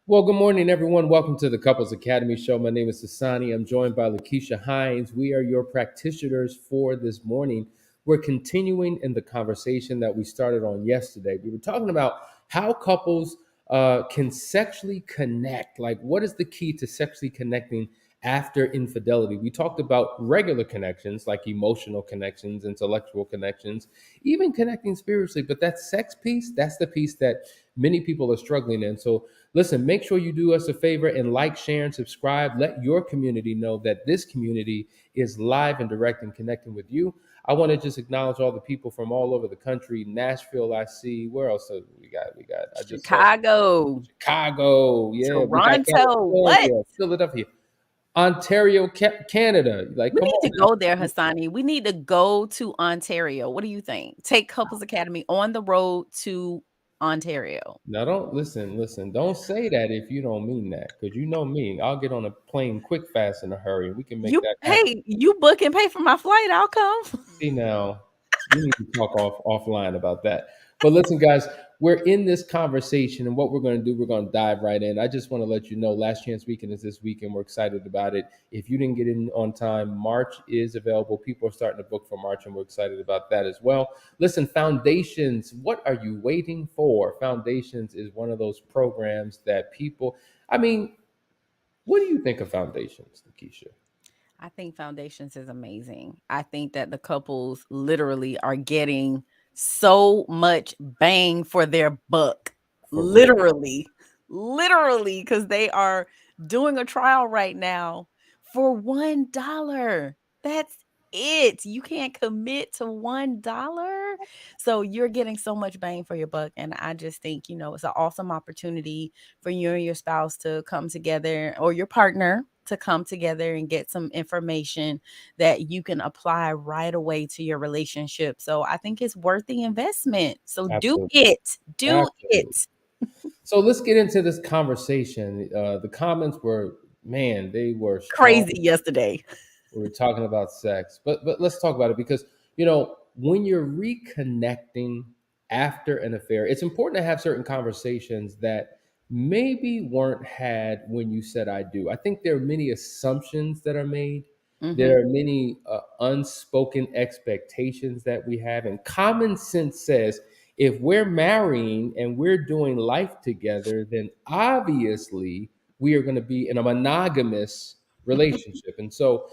Well, good morning, everyone. Welcome to the Couples Academy Show. My name is Hassani. I'm joined by Lakeisha Hines. We are your practitioners for this morning. We're continuing in the conversation that we started on yesterday. We were talking about how couples can sexually connect. Like, what is the key to sexually connecting after infidelity? We talked about regular connections, like emotional connections, intellectual connections, even connecting spiritually. But that sex piece, that's the piece that many people are struggling in. So, listen, make sure you do us a favor and like, share, and subscribe. Let your community know that this community is live and direct and connecting with you. I want to just acknowledge all the people from all over the country. Nashville, I see. Where else we got. I just saw Chicago, Chicago. Yeah, we got Toronto. What? California, Philadelphia, Ontario, Canada. Like, We come need on, to go there, Hassani. We need to go to Ontario. What do you think? Take Couples Academy on the road to Ontario. now don't listen. Don't say that if you don't mean that, because you know me. I'll get on a plane quick, fast, in a hurry, and we can make You that happen. pay, you book and pay for my flight. I'll come. See now, we need to talk offline about that. But listen, guys, we're in this conversation, and what we're going to do, we're going to dive right in. I just want to let you know, Last Chance Weekend is this weekend. We're excited about it. If you didn't get in on time, March is available. People are starting to book for March, and we're excited about that as well. Listen, Foundations, what are you waiting for? Foundations is one of those programs that people, I mean, what do you think of Foundations, Keisha? I think Foundations is amazing. I think that the couples literally are getting so much bang for their buck. For real. Literally, because they are doing a trial right now for $1. That's it. You can't commit to $1. So you're getting so much bang for your buck. And I just think, it's an awesome opportunity for you and your spouse to come together, or your partner to come together and get some information that you can apply right away to your relationship. So I think it's worth the investment. So do Absolutely. it. Do Absolutely. it. So let's get into this conversation. The comments were, man, they were strong. Crazy yesterday. We were talking about sex, but let's talk about it because when you're reconnecting after an affair, it's important to have certain conversations that maybe weren't had when you said "I do." I think there are many assumptions that are made. Mhm. There are many unspoken expectations that we have, and common sense says if we're marrying and we're doing life together, then obviously we are going to be in a monogamous relationship. And so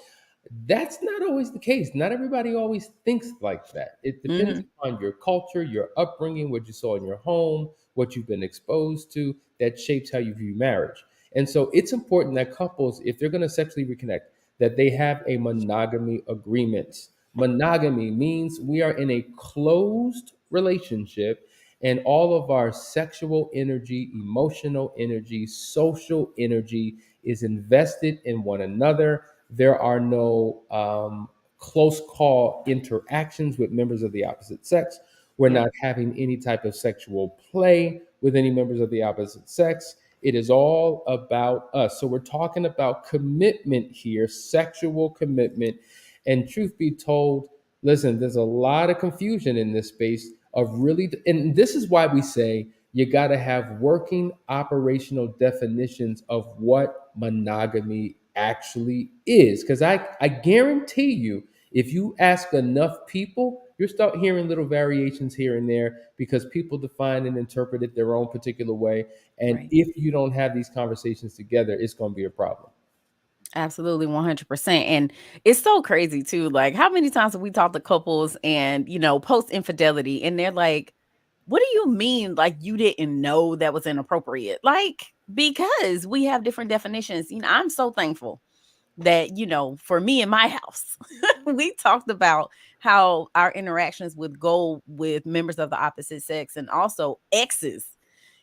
that's not always the case. Not everybody always thinks like that. It depends Mhm. upon your culture, your upbringing, what you saw in your home, what you've been exposed to, that shapes how you view marriage. And so it's important that couples, if they're going to sexually reconnect, that they have a monogamy agreement. Monogamy means we are in a closed relationship and all of our sexual energy, emotional energy, social energy is invested in one another. There are no close call interactions with members of the opposite sex. We're Yep. not having any type of sexual play with any members of the opposite sex. It is all about us. So we're talking about commitment here, sexual commitment. And truth be told, listen, there's a lot of confusion in this space of really, and this is why we say you got to have working operational definitions of what monogamy actually is. Because I guarantee you, if you ask enough people, you'll start hearing little variations here and there because people define and interpret it their own particular way. And Right. if you don't have these conversations together, it's going to be a problem. Absolutely, 100%. And it's so crazy too. Like, how many times have we talked to couples and, post infidelity, and they're like, what do you mean? Like, you didn't know that was inappropriate? Like, because we have different definitions. I'm so thankful that, for me in my house, we talked about how our interactions would go with members of the opposite sex and also exes.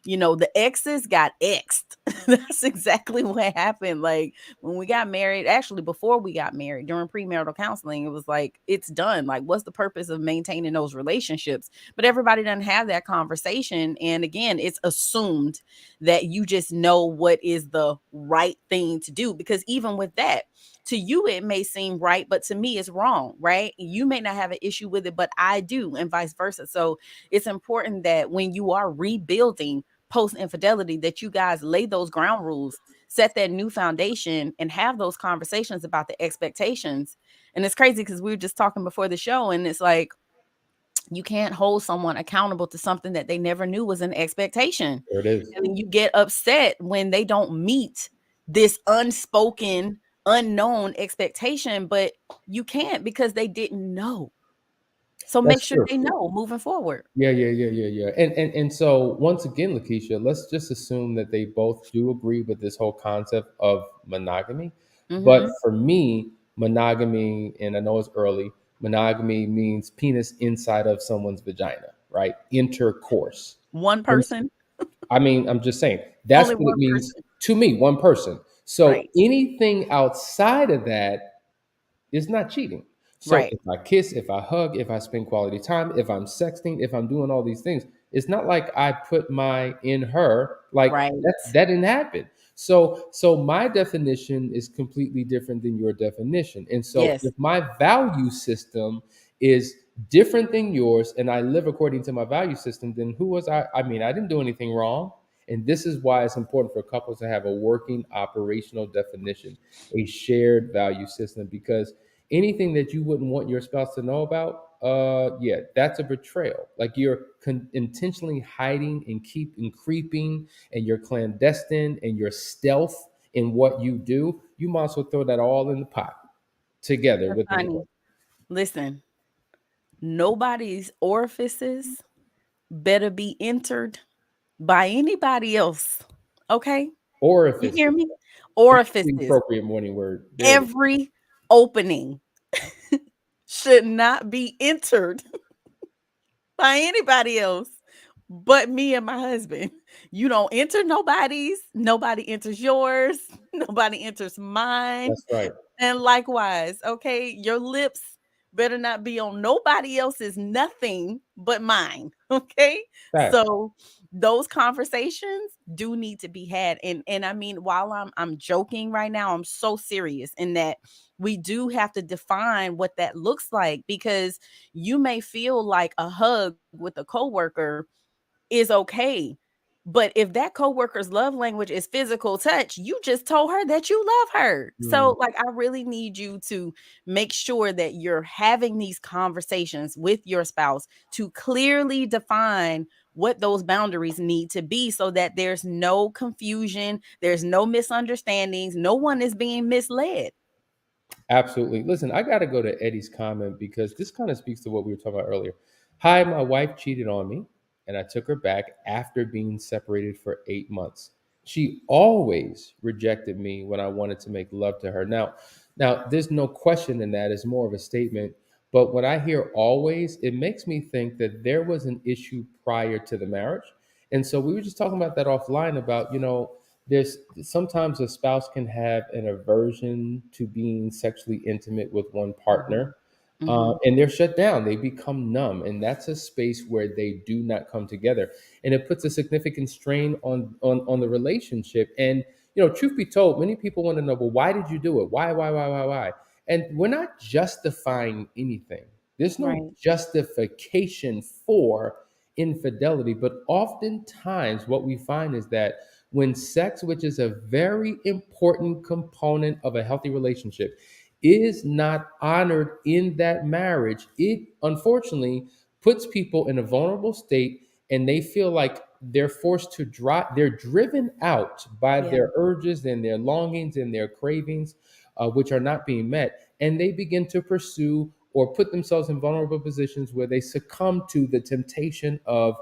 The exes got exed. That's exactly what happened. Like, when we got married, actually before we got married, during premarital counseling, it was like, it's done. Like, what's the purpose of maintaining those relationships? But everybody doesn't have that conversation. And again, it's assumed that you just know what is the right thing to do. Because even with that, to you, it may seem right, but to me, it's wrong, right? You may not have an issue with it, but I do, and vice versa. So it's important that when you are rebuilding, post infidelity, that you guys lay those ground rules, set that new foundation, and have those conversations about the expectations. And it's crazy because we were just talking before the show, and it's like, you can't hold someone accountable to something that they never knew was an expectation. There it is. And then you get upset when they don't meet this unspoken, unknown expectation, but you can't because they didn't know. So make That's sure true. they know moving forward. Yeah. And so once again, Lakeisha, let's just assume that they both do agree with this whole concept of monogamy. But Mhm. for me, monogamy, and I know it's early, monogamy means penis inside of someone's vagina, right? Intercourse. One And person, I mean, I'm just saying that's only what it one means person. to me, one person. So Right. anything outside of that is not cheating. So Right. if I kiss, if I hug, if I spend quality time, if I'm sexting, if I'm doing all these things, it's not like I put my in her. Like Right. that didn't happen. So my definition is completely different than your definition. And so Yes. if my value system is different than yours and I live according to my value system, then who was I? I mean, I didn't do anything wrong. And this is why it's important for couples to have a working operational definition, a shared value system, because anything that you wouldn't want your spouse to know about, yeah, that's a betrayal. Like you're intentionally hiding and keep and creeping, and you're clandestine and you're stealth in what you do. You might as well throw that all in the pot together with the Honey, listen, nobody's orifices better be entered by anybody else. Okay? You orifice. hear me? That's the Orifices. appropriate morning word. There it is. Every opening should not be entered by anybody else but me and my husband. You don't enter nobody's, nobody enters yours, nobody enters mine. That's right. And likewise, okay, your lips better not be on nobody else's nothing but mine. Okay. Facts. So those conversations do need to be had. And I mean, while I'm joking right now, I'm so serious in that we do have to define what that looks like, because you may feel like a hug with a coworker is okay. But if that coworker's love language is physical touch, you just told her that you love her. Mm, So, like, I really need you to make sure that you're having these conversations with your spouse to clearly define what those boundaries need to be so that there's no confusion, there's no misunderstandings, no one is being misled. absolutely. Listen, I got to go to Eddie's comment because this kind of speaks to what we were talking about earlier. Hi, my wife cheated on me, and I took her back after being separated for 8 months. She always rejected me when I wanted to make love to her. Now, there's no question in that. It's more of a statement. But when I hear always, it makes me think that there was an issue prior to the marriage. And so we were just talking about that offline about, there's sometimes a spouse can have an aversion to being sexually intimate with one Mhm. partner, Mhm. and they're shut down. They become numb, and that's a space where they do not come together, and it puts a significant strain on the relationship. And truth be told, many people want to know, well, why did you do it? Why? And we're not justifying anything. There's no Right. justification for infidelity, but oftentimes what we find is that when sex, which is a very important component of a healthy relationship, is not honored in that marriage, it unfortunately puts people in a vulnerable state, and they feel like they're forced to drop, they're driven out by Yeah. their urges and their longings and their cravings, which are not being met. And they begin to pursue or put themselves in vulnerable positions where they succumb to the temptation of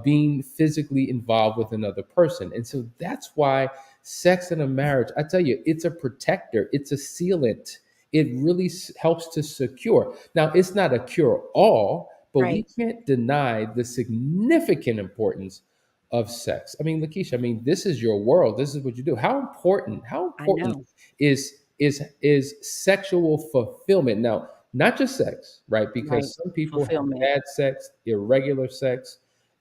being physically involved with another person. And so that's why sex in a marriage, I tell you, it's a protector, it's a sealant. It really helps to secure. Now, it's not a cure all, but we Right. can't deny the significant importance of sex. I mean, Lakeisha, I mean, this is your world. This is what you do. How I important know. is sexual fulfillment? Now, not just sex, right? Right. Because some people have Fulfillment. bad sex, irregular sex,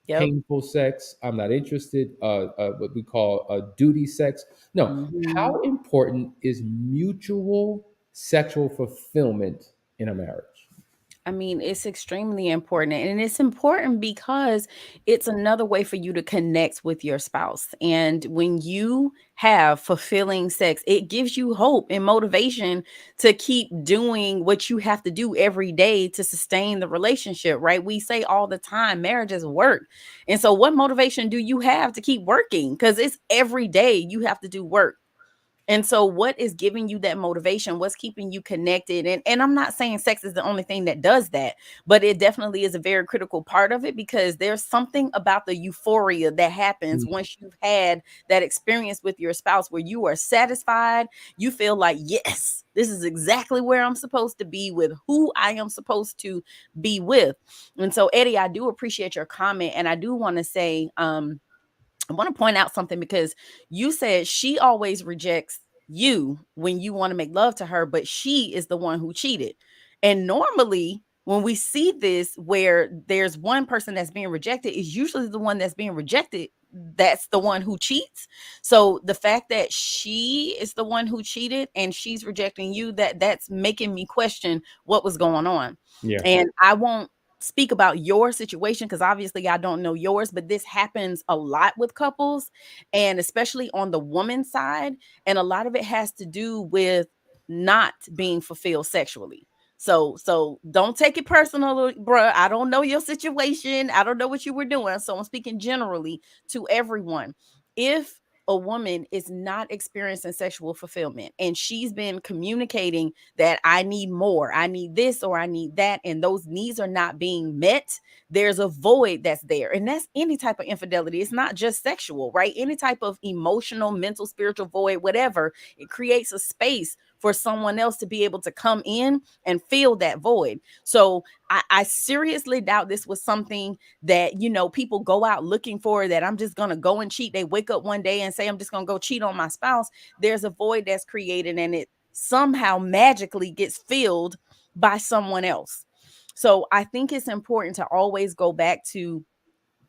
Yep. painful sex. I'm not interested. What we call duty sex. No. Mhm. How important is mutual sexual fulfillment in a marriage? I mean, it's extremely important. And it's important because it's another way for you to connect with your spouse. And when you have fulfilling sex, it gives you hope and motivation to keep doing what you have to do every day to sustain the relationship, right? We say all the time, marriage is work. And so, what motivation do you have to keep working? Because it's every day you have to do work. And so what is giving you that motivation? What's keeping you connected? And I'm not saying sex is the only thing that does that, but it definitely is a very critical part of it because there's something about the euphoria that happens once you've had that experience with your spouse where you are satisfied, you feel like, yes, this is exactly where I'm supposed to be with who I am supposed to be with. And so Eddie, I do appreciate your comment and I do want to say I want to point out something because you said she always rejects you when you want to make love to her, but she is the one who cheated. And normally, when we see this, where there's one person that's being rejected, is usually the one that's being rejected. That's the one who cheats. So the fact that she is the one who cheated and she's rejecting you, that's making me question what was going on. Yeah. And I won't speak about your situation because obviously I don't know yours, but this happens a lot with couples and especially on the woman side. And a lot of it has to do with not being fulfilled sexually. So don't take it personal, bruh. I don't know your situation. I don't know what you were doing. So I'm speaking generally to everyone. If a woman is not experiencing sexual fulfillment and she's been communicating that I need more, I need this, or I need that, and those needs are not being met, there's a void that's there. And that's any type of infidelity. It's not just sexual, right? Any type of emotional, mental, spiritual void, whatever, it creates a space for someone else to be able to come in and fill that void. So I seriously doubt this was something that, people go out looking for, that I'm just going to go and cheat. They wake up one day and say, I'm just going to go cheat on my spouse. There's a void that's created and it somehow magically gets filled by someone else. So I think it's important to always go back to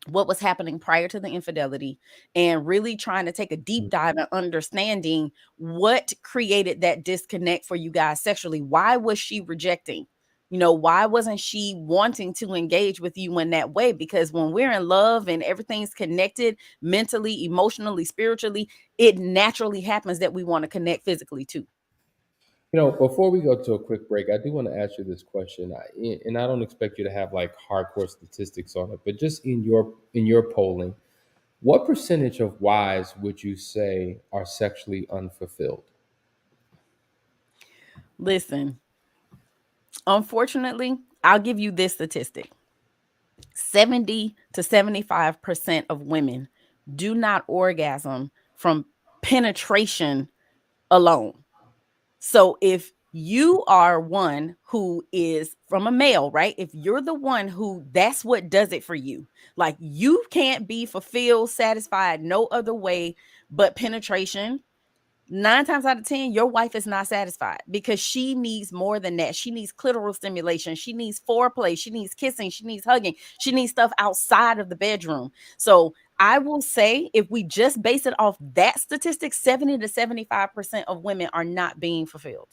what was happening prior to the infidelity and really trying to take a deep dive and understanding what created that disconnect for you guys sexually. Why was she rejecting? Why wasn't she wanting to engage with you in that way? Because when we're in love and everything's connected mentally, emotionally, spiritually, it naturally happens that we want to connect physically too. Before we go to a quick break, I do want to ask you this question, and I don't expect you to have like hardcore statistics on it, but just in your polling, what percentage of wives would you say are sexually unfulfilled? Listen, unfortunately, I'll give you this statistic. 70 to 75% of women do not orgasm from penetration alone. So if you are one who is from a male, right? If you're the one who that's what does it for you, like you can't be fulfilled, satisfied no other way but penetration, 9 times out of 10, your wife is not satisfied because she needs more than that. She needs clitoral stimulation. She needs foreplay. She needs kissing. She needs hugging. She needs stuff outside of the bedroom. So I will say, if we just base it off that statistic, 70 to 75% of women are not being fulfilled.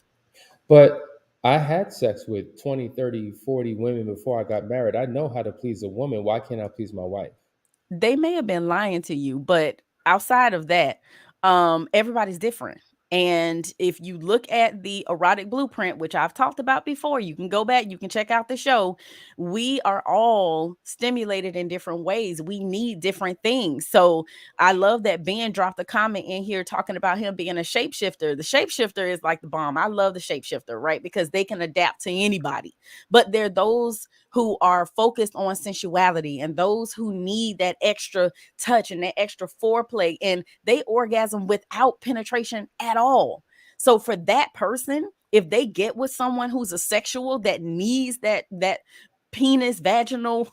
But I had sex with 20, 30, 40 women before I got married. I know how to please a woman. Why can't I please my wife? They may have been lying to you, but outside of that, everybody's different. And if you look at the erotic blueprint, which I've talked about before, you can go back, you can check out the show. We are all stimulated in different ways. We need different things. So I love that Ben dropped a comment in here talking about him being a shapeshifter. The shapeshifter is like the bomb. I love the shapeshifter, right? Because they can adapt to anybody. But there are those who are focused on sensuality and those who need that extra touch and that extra foreplay, and they orgasm without penetration at all. So for that person, if they get with someone who's a sexual that needs that penis vaginal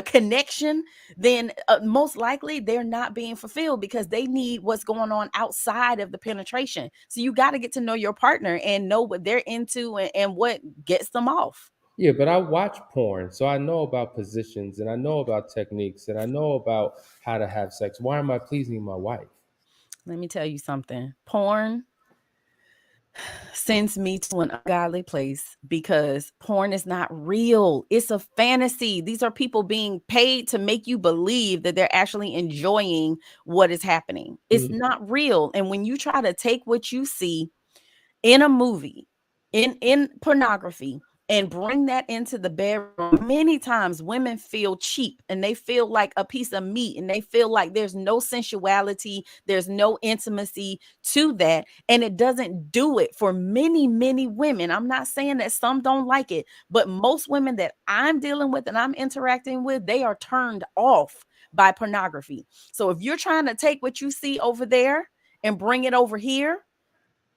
connection, then most likely they're not being fulfilled because they need what's going on outside of the penetration. So you got to get to know your partner and know what they're into and what gets them off. Yeah, but I watch porn, so I know about positions and I know about techniques and I know about how to have sex. Why am I pleasing my wife? Let me tell you something. Porn sends me to an ungodly place because porn is not real. It's a fantasy. These are people being paid to make you believe that they're actually enjoying what is happening. It's Mm. not real. And when you try to take what you see in a movie, in pornography, and bring that into the bedroom, many times women feel cheap and they feel like a piece of meat, and they feel like there's no sensuality, there's no intimacy to that, and it doesn't do it for many, many women. I'm not saying that some don't like it, but most women that I'm dealing with and I'm interacting with, they are turned off by pornography. So if you're trying to take what you see over there and bring it over here,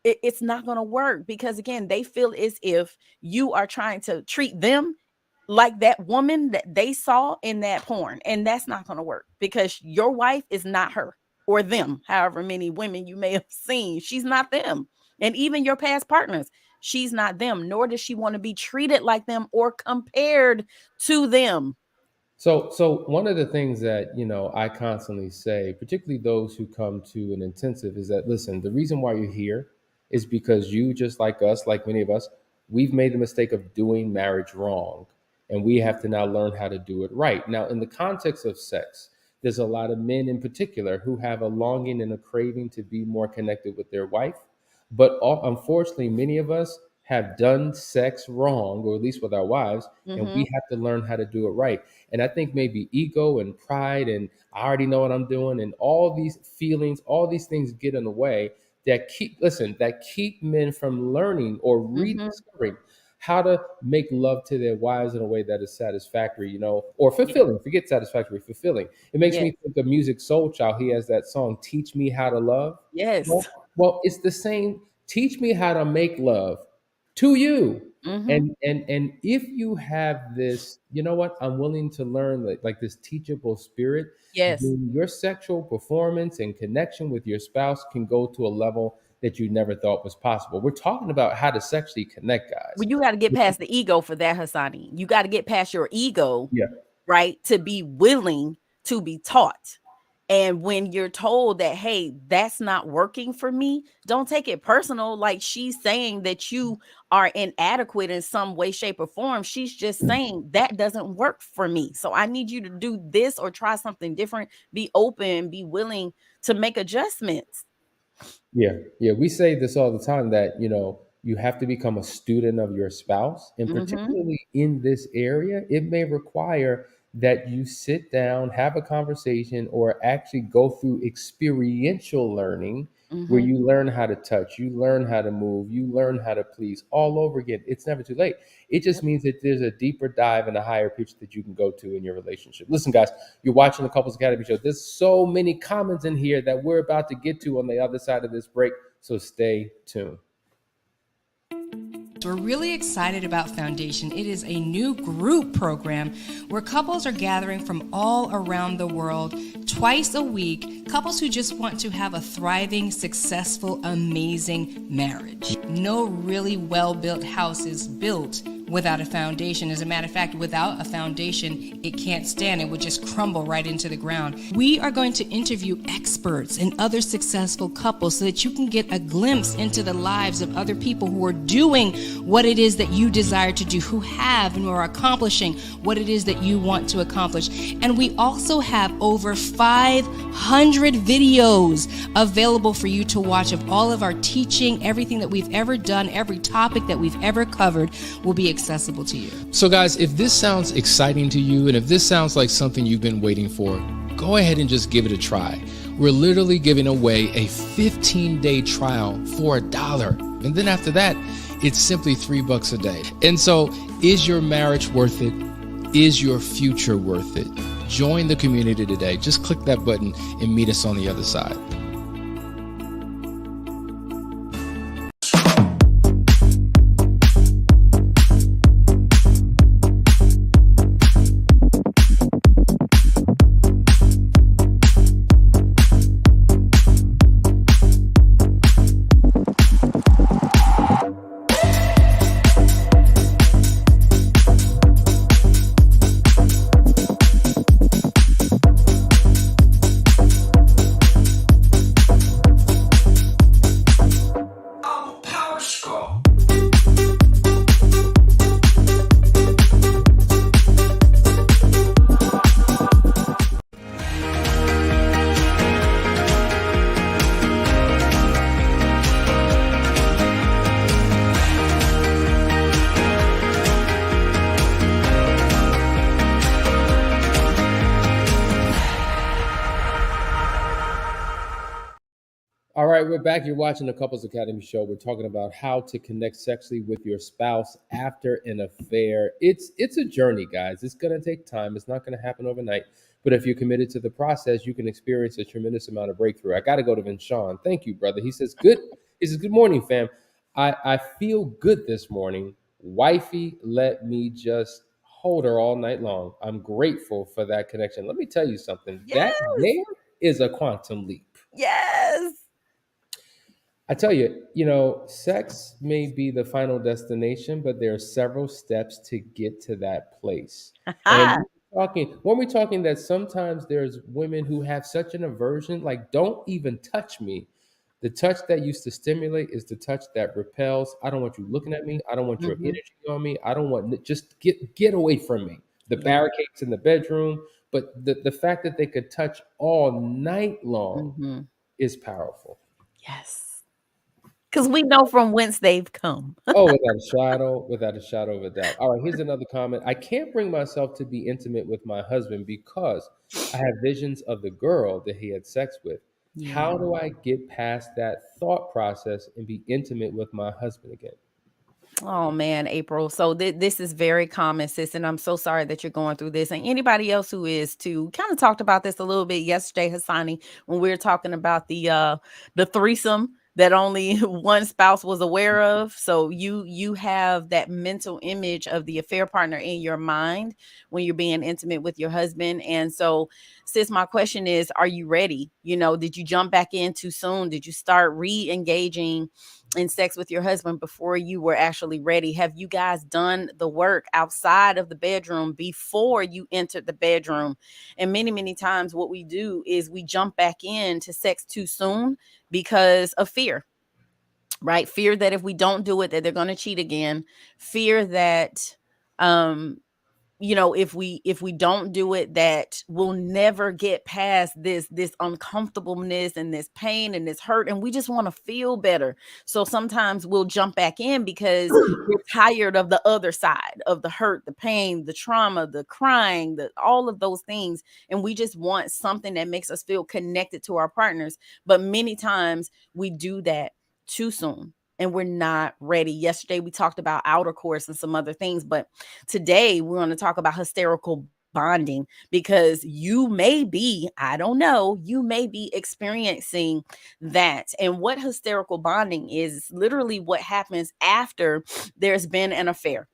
it's not going to work, because again, they feel as if you are trying to treat them like that woman that they saw in that porn, and that's not going to work, because your wife is not her or them. However many women you may have seen, she's not them. And even your past partners, she's not them, nor does she want to be treated like them or compared to them. So one of the things that, I constantly say, particularly those who come to an intensive, is that, listen, the reason why you're here is because you, just like us, like many of us, we've made the mistake of doing marriage wrong, and we have to now learn how to do it right. Now, in the context of sex, there's a lot of men in particular who have a longing and a craving to be more connected with their wife, but unfortunately, many of us have done sex wrong, or at least with our wives, and Mm-hmm. we have to learn how to do it right. And I think maybe ego and pride and I already know what I'm doing and all these feelings, all these things get in the way that keep men from learning or Mm-hmm. rediscovering how to make love to their wives in a way that is satisfactory, or Yeah. fulfilling. Forget satisfactory, fulfilling. It makes Yeah. me think of Music Soul Child. He has that song, Teach Me How to Love. Yes. Well, it's the same. Teach me how to make love to you. Mm-hmm. And if you have this, you know what, I'm willing to learn, like this teachable spirit, Yes. then your sexual performance and connection with your spouse can go to a level that you never thought was possible. We're talking about how to sexually connect, guys. Well, you got to get past the ego for that, Hassani. You got to get past your ego, Yeah. right? To be willing to be taught. And when you're told that, hey, that's not working for me, don't take it personal. Like she's saying that you are inadequate in some way, shape, or form. She's just saying that doesn't work for me. So I need you to do this or try something different. Be open, be willing to make adjustments. Yeah, yeah. We say this all the time that, you have to become a student of your spouse. And Mm-hmm. particularly in this area, it may require that you sit down, have a conversation, or actually go through experiential learning where Mm-hmm. you learn how to touch, you learn how to move, you learn how to please all over again. It's never too late. It just Yep. means that there's a deeper dive and a higher pitch that you can go to in your relationship. Listen, guys, you're watching the Couples Academy show. There's so many comments in here that we're about to get to on the other side of this break. So stay tuned. We're really excited about Foundation. It is a new group program where couples are gathering from all around the world twice a week, couples who just want to have a thriving, successful, amazing marriage. No really well-built house is built without a foundation. As a matter of fact, without a foundation, it can't stand. It would just crumble right into the ground. We are going to interview experts and other successful couples so that you can get a glimpse into the lives of other people who are doing what it is that you desire to do, who have and who are accomplishing what it is that you want to accomplish. And we also have over 500 videos available for you to watch of all of our teaching. Everything that we've ever done, every topic that we've ever covered will be accessible to you. So guys, if this sounds exciting to you and if this sounds like something you've been waiting for, go ahead and just give it a try. We're literally giving away a 15-day trial for $1. And then after that, it's simply $3 a day. And so, is your marriage worth it? Is your future worth it? Join the community today. Just click that button and meet us on the other side. right, we're back. You're watching the Couples Academy show. We're talking about how to connect sexually with your spouse after an affair. It's a journey, guys. It's gonna take time. It's not gonna happen overnight. But if you're committed to the process, you can experience a tremendous amount of breakthrough. I gotta go to Vinshawn. Thank you, brother. He says, good. He says, good morning, fam. I feel good this morning. Wifey let me just hold her all night long. I'm grateful for that connection. Let me tell you something. That Yes. there is a quantum leap. Yes. I tell you, sex may be the final destination, but there are several steps to get to that place. And when we're talking that sometimes there's women who have such an aversion, like don't even touch me. The touch that used to stimulate is the touch that repels. I don't want you looking at me. I don't want your Mm-hmm. energy on me. I don't want just get away from me. The Yeah. barricades in the bedroom, but the fact that they could touch all night long Mm-hmm. is powerful. Yes. Because we know from whence they've come. Oh, without a shadow of a doubt. All right, here's another comment. I can't bring myself to be intimate with my husband because I have visions of the girl that he had sex with. Yeah. How do I get past that thought process and be intimate with my husband again? Oh man, April. So this is very common, sis, and I'm so sorry that you're going through this. And anybody else who is too. Kind of talked about this a little bit yesterday, Hassani, when we were talking about the threesome that only one spouse was aware of. So you have that mental image of the affair partner in your mind when you're being intimate with your husband. And so, sis, my question is, are you ready? Did you jump back in too soon? Did you start re-engaging in sex with your husband before you were actually ready? Have you guys done the work outside of the bedroom before you entered the bedroom? And many, many times what we do is we jump back into sex too soon because of fear, right? Fear that if we don't do it, that they're going to cheat again. Fear that, um, if we don't do it, that we'll never get past this uncomfortableness and this pain and this hurt, and we just want to feel better. So sometimes we'll jump back in because we're tired of the other side of the hurt, the pain, the trauma, the crying, all of those things, and we just want something that makes us feel connected to our partners. But many times we do that too soon and we're not ready. Yesterday we talked about outer course and some other things, but today we're going to talk about hysterical bonding, because you may be, I don't know, you may be experiencing that. And what hysterical bonding is literally what happens after there's been an affair.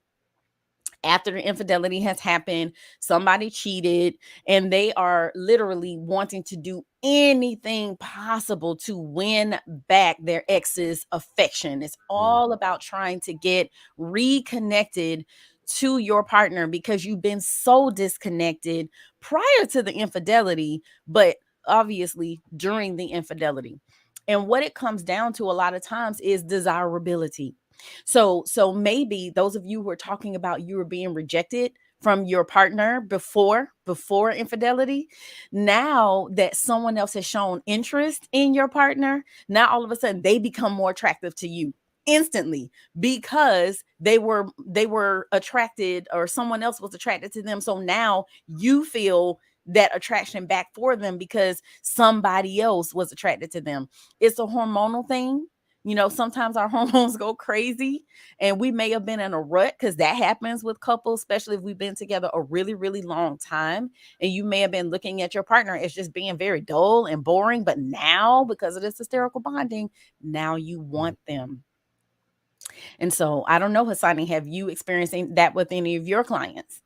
After the infidelity has happened, somebody cheated, and they are literally wanting to do anything possible to win back their ex's affection. It's all about trying to get reconnected to your partner because you've been so disconnected prior to the infidelity, but obviously during the infidelity. And what it comes down to a lot of times is desirability. So maybe those of you who are talking about you were being rejected from your partner before infidelity, now that someone else has shown interest in your partner, now all of a sudden they become more attractive to you instantly because they were attracted, or someone else was attracted to them. So now you feel that attraction back for them because somebody else was attracted to them. It's a hormonal thing. Sometimes our hormones go crazy and we may have been in a rut, because that happens with couples, especially if we've been together a really, really long time. And you may have been looking at your partner as just being very dull and boring. But now, because of this hysterical bonding, now you want them. And so I don't know, Hassani, have you experienced that with any of your clients?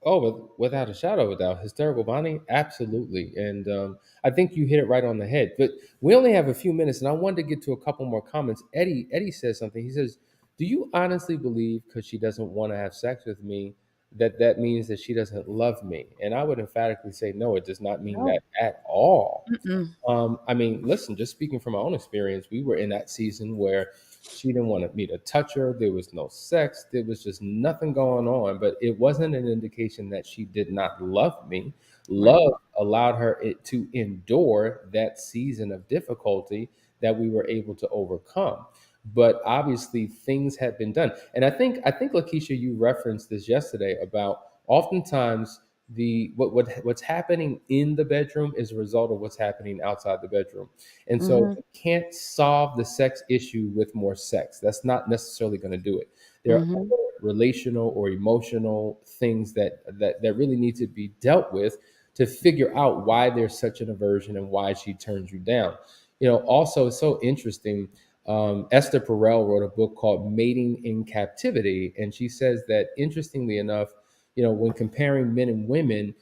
Oh, without a shadow of a doubt, hysterical bonding, absolutely. And I think you hit it right on the head. But we only have a few minutes, and I wanted to get to a couple more comments. Eddie says something. He says, "Do you honestly believe because she doesn't want to have sex with me that means that she doesn't love me?" And I would emphatically say, no, it does not mean No. that at all. Mm-mm. I mean, listen, just speaking from my own experience, we were in that season where she didn't want me to touch her. There was no sex. There was just nothing going on. But it wasn't an indication that she did not love me. Right. Love allowed her to endure that season of difficulty that we were able to overcome. But obviously, things had been done, and I think Lakeisha, you referenced this yesterday about oftentimes what's happening in the bedroom is a result of what's happening outside the bedroom. And so Mhm. you can't solve the sex issue with more sex. That's not necessarily going to do it. There are Mhm. other relational or emotional things that really need to be dealt with to figure out why there's such an aversion and why she turns you down. Also, it's so interesting. Esther Perel wrote a book called Mating in Captivity, and she says that, interestingly enough, when comparing men and women,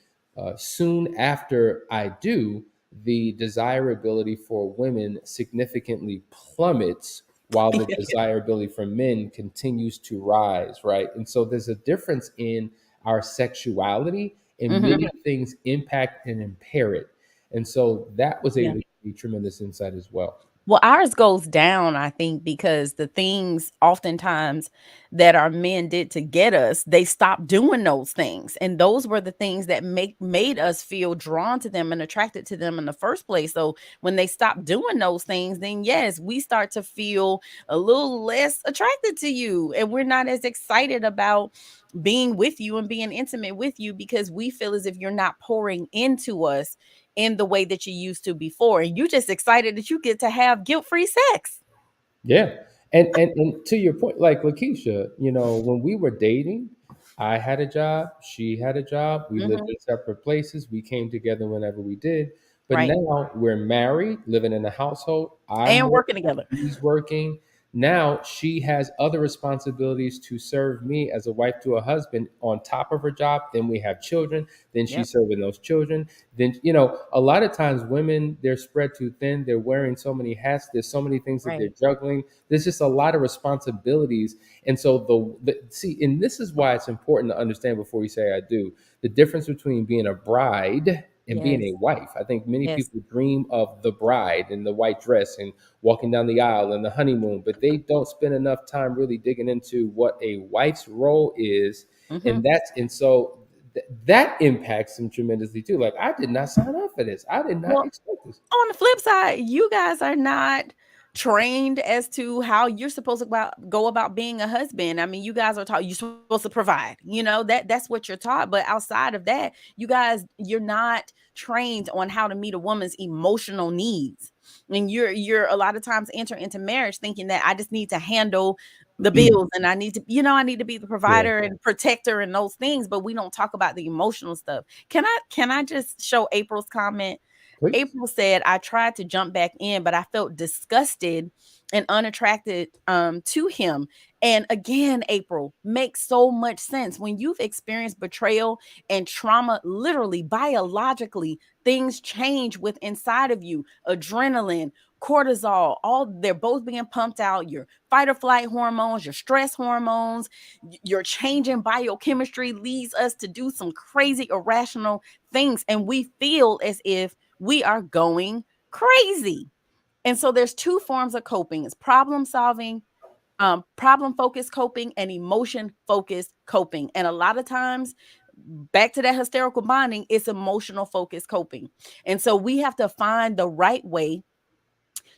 soon after I do, the desirability for women significantly plummets while the desirability for men continues to rise, right? And so there's a difference in our sexuality, and Mhm. many things impact and impair it. And so that was Yeah. able to be tremendous insight as well. Well, ours goes down, I think, because the things oftentimes that our men did to get us, they stopped doing those things. And those were the things that made us feel drawn to them and attracted to them in the first place. So when they stop doing those things, then yes, we start to feel a little less attracted to you. And we're not as excited about being with you and being intimate with you because we feel as if you're not pouring into us in the way that you used to before. And you just excited that you get to have guilt-free sex. Yeah. And to your point, like Lakeisha, when we were dating, I had a job, she had a job, we lived Mhm. in separate places, we came together whenever we did. But Right. now we're married, living in a household. I'm And working, working together. she's working. Now she has other responsibilities to serve me as a wife to a husband on top of her job. Then we have children. Then she's Yep. serving those children. Then, a lot of times women, they're spread too thin. They're wearing so many hats. There's so many things that they're Right. juggling. There's just a lot of responsibilities. And so see, and this is why it's important to understand before you say I do, the difference between being a bride and being Yes. a wife. I think many Yes. people dream of the bride in the white dress and walking down the aisle and the honeymoon, but they don't spend enough time really digging into what a wife's role is. Mhm. And that impacts them tremendously too. Like, I did not sign up for this. I did not Well, expect this. on the flip side, you guys are not trained as to how you're supposed to go about being a husband. I mean, you guys are taught you're supposed to provide. That's what you're taught. But outside of that, you're not trained on how to meet a woman's emotional needs. And you're a lot of times enter into marriage thinking that I just need to handle the bills and I need to be the Yeah, provider and protector and those things, but we don't talk about the emotional stuff. Can I just show April's comment? please. April said, I tried to jump back in, but I felt disgusted and unattracted to him. And again, April makes so much sense. When you've experienced betrayal and trauma, literally, biologically, things change with inside of you. Adrenaline, cortisol, all they're both being pumped out. Your fight or flight hormones, your stress hormones, your changing biochemistry leads us to do some crazy, irrational things. And we feel as if we are going crazy. And so there's two forms of coping. It's problem solving, problem focused coping, and emotion focused coping. And a lot of times, back to that hysterical bonding, it's emotional focused coping. And so we have to find the right way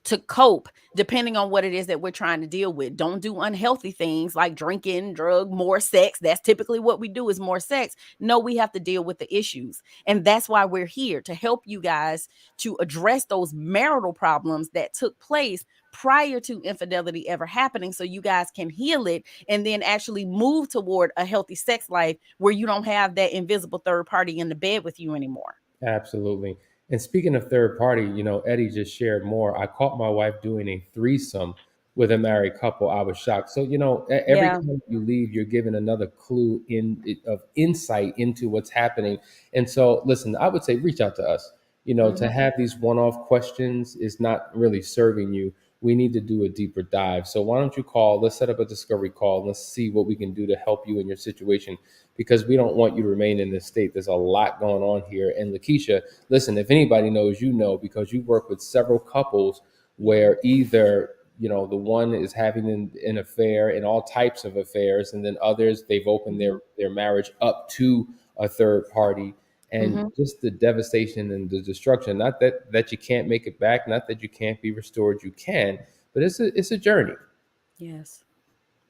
to cope depending on what it is that we're trying to deal with. Don't do unhealthy things like drinking, drug, more sex. That's typically what we do, is more sex. No, we have to deal with the issues. And that's why we're here, to help you guys to address those marital problems that took place prior to infidelity ever happening, so you guys can heal it and then actually move toward a healthy sex life where you don't have that invisible third party in the bed with you anymore. Absolutely. And speaking of third party, Eddie just shared more. I caught my wife doing a threesome with a married couple. I was shocked. So, every Yeah. time you leave, you're given another clue of insight into what's happening. And so, listen, I would say reach out to us. To Mhm. have these one-off questions is not really serving you. We need to do a deeper dive. So why don't you call? Let's set up a discovery call. Let's see what we can do to help you in your situation, because we don't want you to remain in this state. There's a lot going on here. And Lakeisha, listen, if anybody knows, because you work with several couples Yeah. where either, the one is having an affair and all types of affairs, and then others, they've opened Mhm. their marriage up to a third party. And Mhm. just the devastation and the destruction, not that you can't make it back, not that you can't be restored, you can, but it's a journey. Yes.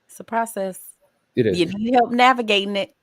It's a process. It is. You need help navigating it.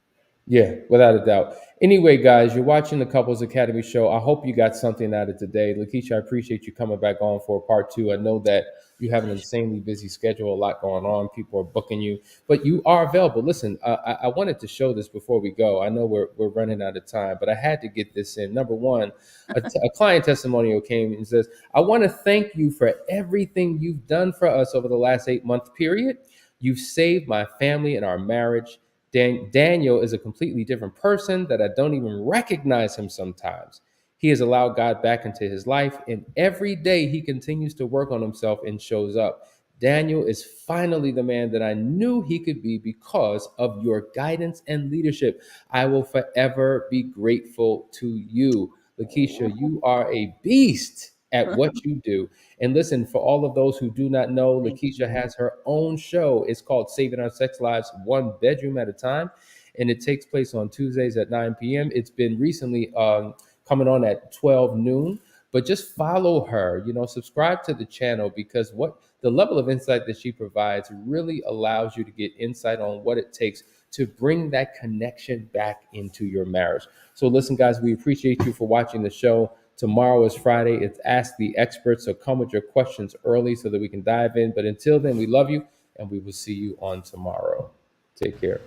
Yeah, without a doubt. Anyway, guys, you're watching the Couples Academy show. I hope you got something out of today. Lakeisha, I appreciate you coming back on for part two. I know that you have an insanely busy schedule, a lot going on. People are booking you, but you are available. Listen, I wanted to show this before we go. I know we're running out of time, but I had to get this in. Number one, a client testimonial came and says, I want to thank you for everything you've done for us over the last 8-month period. You've saved my family and our marriage. Daniel is a completely different person that I don't even recognize him sometimes. He has allowed God back into his life, and every day he continues to work on himself and shows up. Daniel is finally the man that I knew he could be because of your guidance and leadership. I will forever be grateful to you. Lakeisha, you are a beast at what you do. And listen, for all of those who do not know, Thank Lakeisha you. has her own show. It's called Saving Our Sex Lives One Bedroom at a Time. And it takes place on Tuesdays at 9 p.m. It's been recently coming on at 12 noon. But just follow her, subscribe to the channel, because what the level of insight that she provides really allows you to get insight on what it takes to bring that connection back into your marriage. So listen, guys, we appreciate you for watching the show. Tomorrow is Friday. It's Ask the Experts. So come with your questions early so that we can dive in. But until then, we love you and we will see you on tomorrow. Take care.